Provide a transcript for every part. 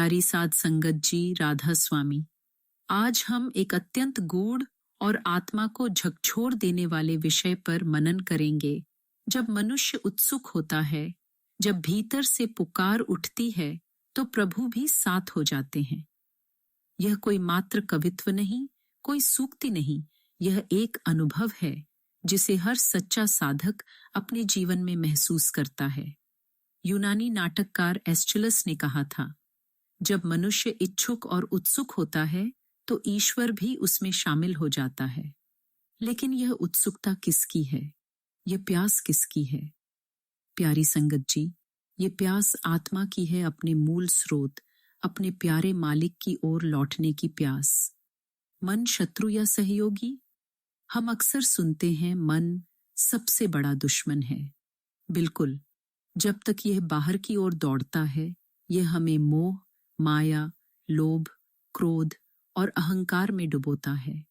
प्यारी साध संगत जी, राधा स्वामी, आज हम एक अत्यंत गूढ़ और आत्मा को झकझोर देने वाले विषय पर मनन करेंगे। जब मनुष्य उत्सुक होता है, जब भीतर से पुकार उठती है, तो प्रभु भी साथ हो जाते हैं। यह कोई मात्र कवित्व नहीं, कोई सूक्ति नहीं, यह एक अनुभव है जिसे हर सच्चा साधक अपने जीवन में महसूस करता है। यूनानी नाटककार एस्चुलस ने कहा था, जब मनुष्य इच्छुक और उत्सुक होता है तो ईश्वर भी उसमें शामिल हो जाता है। लेकिन यह उत्सुकता किसकी है? यह प्यास किसकी है? प्यारी संगत जी, ये प्यास आत्मा की है, अपने मूल स्रोत, अपने प्यारे मालिक की ओर लौटने की प्यास। मन शत्रु या सहयोगी? हम अक्सर सुनते हैं मन सबसे बड़ा दुश्मन है। बिल्कुल, जब तक यह बाहर की ओर दौड़ता है, यह हमें मोह, माया, लोभ, क्रोध और अहंकार में डुबोता है।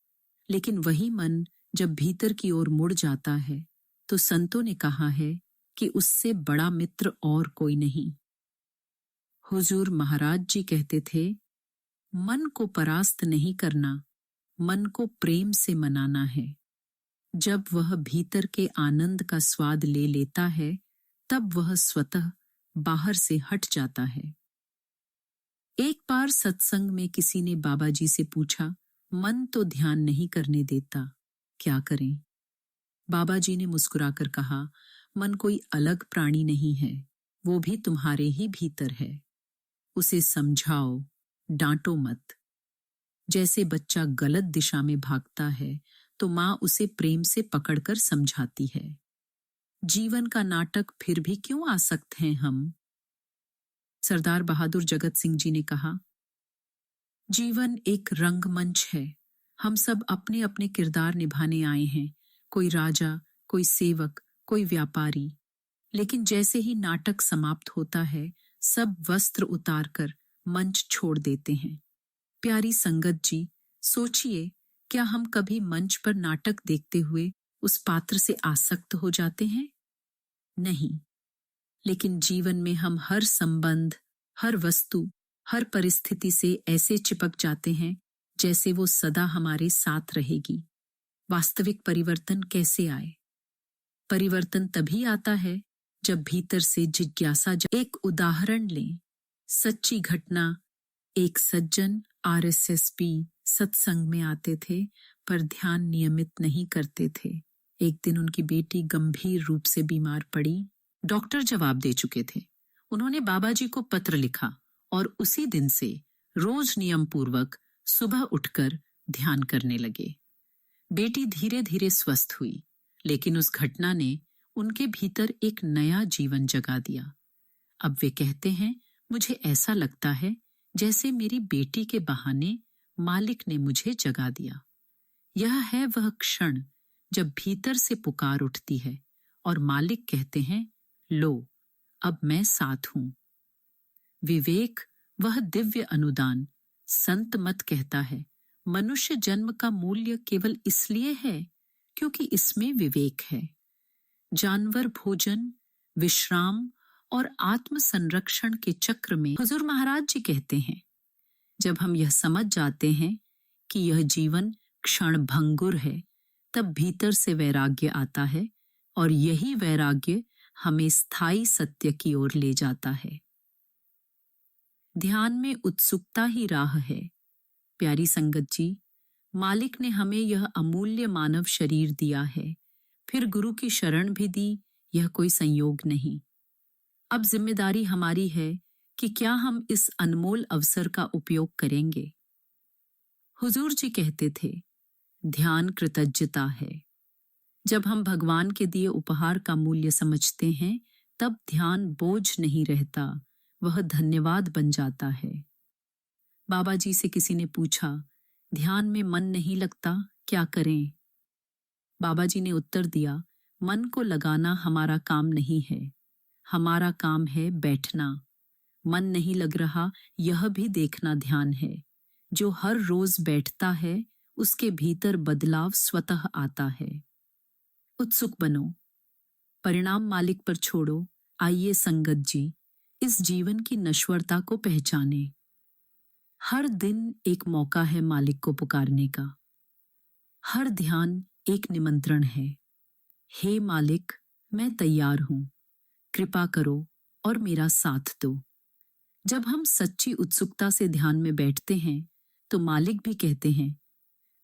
लेकिन वही मन जब भीतर की ओर मुड़ जाता है, तो संतों ने कहा है कि उससे बड़ा मित्र और कोई नहीं। हुजूर महाराज जी कहते थे, मन को परास्त नहीं करना, मन को प्रेम से मनाना है। जब वह भीतर के आनंद का स्वाद ले लेता है, तब वह स्वतः बाहर से हट जाता है। एक बार सत्संग में किसी ने बाबा जी से पूछा, मन तो ध्यान नहीं करने देता, क्या करें? बाबा जी ने मुस्कुराकर कहा, मन कोई अलग प्राणी नहीं है, वो भी तुम्हारे ही भीतर है। उसे समझाओ, डांटो मत। जैसे बच्चा गलत दिशा में भागता है तो माँ उसे प्रेम से पकड़कर समझाती है। जीवन का नाटक फिर भी क्यों आसक्त हैं हम? सरदार बहादुर जगत सिंह जी ने कहा, जीवन एक रंगमंच है। हम सब अपने अपने किरदार निभाने आए हैं, कोई राजा, कोई सेवक, कोई व्यापारी। लेकिन जैसे ही नाटक समाप्त होता है, सब वस्त्र उतारकर मंच छोड़ देते हैं। प्यारी संगत जी, सोचिए, क्या हम कभी मंच पर नाटक देखते हुए उस पात्र से आसक्त हो जाते हैं? नहीं। लेकिन जीवन में हम हर संबंध, हर वस्तु, हर परिस्थिति से ऐसे चिपक जाते हैं जैसे वो सदा हमारे साथ रहेगी। वास्तविक परिवर्तन कैसे आए? परिवर्तन तभी आता है जब भीतर से जिज्ञासा। एक उदाहरण लें, सच्ची घटना। एक सज्जन आरएसएसपी सत्संग में आते थे, पर ध्यान नियमित नहीं करते थे। एक दिन उनकी बेटी गंभीर रूप से बीमार पड़ी। डॉक्टर जवाब दे चुके थे। उन्होंने बाबा जी को पत्र लिखा और उसी दिन से रोज नियम पूर्वक सुबह उठकर ध्यान करने लगे। बेटी धीरे धीरे स्वस्थ हुई, लेकिन उस घटना ने उनके भीतर एक नया जीवन जगा दिया। अब वे कहते हैं, मुझे ऐसा लगता है जैसे मेरी बेटी के बहाने मालिक ने मुझे जगा दिया। यह है वह क्षण जब भीतर से पुकार उठती है और मालिक कहते हैं, लो, अब मैं साथ हूं। विवेक, वह दिव्य अनुदान। संत मत कहता है, मनुष्य जन्म का मूल्य केवल इसलिए है क्योंकि इसमें विवेक है। जानवर भोजन, विश्राम और आत्म संरक्षण के चक्र में हुजूर महाराज जी कहते हैं, जब हम यह समझ जाते हैं कि यह जीवन क्षण भंगुर है, तब भीतर से वैराग्य आता है और यही वैराग्य हमें स्थायी सत्य की ओर ले जाता है। ध्यान में उत्सुकता ही राह है। प्यारी संगत जी, मालिक ने हमें यह अमूल्य मानव शरीर दिया है, फिर गुरु की शरण भी दी। यह कोई संयोग नहीं। अब जिम्मेदारी हमारी है कि क्या हम इस अनमोल अवसर का उपयोग करेंगे। हुजूर जी कहते थे, ध्यान कृतज्ञता है। जब हम भगवान के दिए उपहार का मूल्य समझते हैं, तब ध्यान बोझ नहीं रहता, वह धन्यवाद बन जाता है। बाबा जी से किसी ने पूछा, ध्यान में मन नहीं लगता, क्या करें? बाबा जी ने उत्तर दिया, मन को लगाना हमारा काम नहीं है, हमारा काम है बैठना। मन नहीं लग रहा, यह भी देखना ध्यान है। जो हर रोज बैठता है, उसके भीतर बदलाव स्वतः आता है। उत्सुक बनो, परिणाम मालिक पर छोड़ो। आइए संगत जी, इस जीवन की नश्वरता को पहचाने। हर दिन एक मौका है मालिक को पुकारने का। हर ध्यान एक निमंत्रण है। हे मालिक, मैं तैयार हूँ। कृपा करो और मेरा साथ दो। जब हम सच्ची उत्सुकता से ध्यान में बैठते हैं, तो मालिक भी कहते हैं,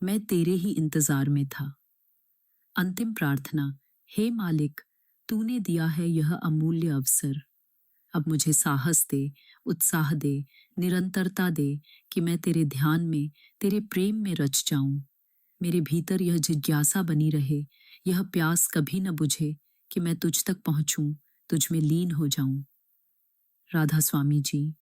मैं तेरे ही इंतजार में था। अंतिम प्रार्थना। हे मालिक, तूने दिया है यह अमूल्य अवसर। अब मुझे साहस दे, उत्साह दे, निरंतरता दे कि मैं तेरे ध्यान में, तेरे प्रेम में रच जाऊं। मेरे भीतर यह जिज्ञासा बनी रहे, यह प्यास कभी न बुझे कि मैं तुझ तक पहुंचूं, तुझ में लीन हो जाऊं। राधा स्वामी जी।